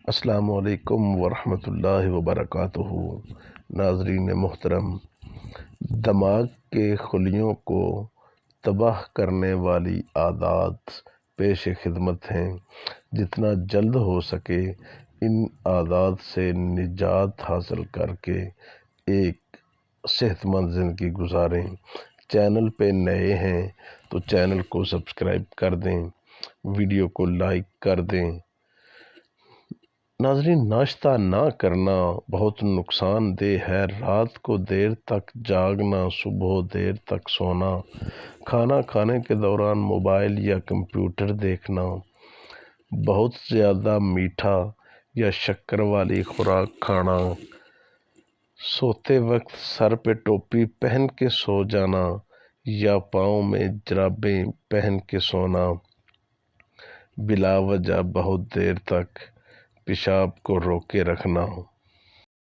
السلام علیکم ورحمۃ اللہ وبرکاتہ۔ ناظرین محترم، دماغ کے خلیوں کو تباہ کرنے والی عادات پیش خدمت ہیں۔ جتنا جلد ہو سکے ان عادات سے نجات حاصل کر کے ایک صحت مند زندگی گزاریں۔ چینل پہ نئے ہیں تو چینل کو سبسکرائب کر دیں، ویڈیو کو لائک کر دیں۔ ناظرین، ناشتہ نہ کرنا بہت نقصان دہ ہے۔ رات کو دیر تک جاگنا، صبح دیر تک سونا، کھانا کھانے کے دوران موبائل یا کمپیوٹر دیکھنا، بہت زیادہ میٹھا یا شکر والی خوراک کھانا، سوتے وقت سر پہ ٹوپی پہن کے سو جانا یا پاؤں میں جرابیں پہن کے سونا، بلا وجہ بہت دیر تک پیشاب کو روکے رکھنا،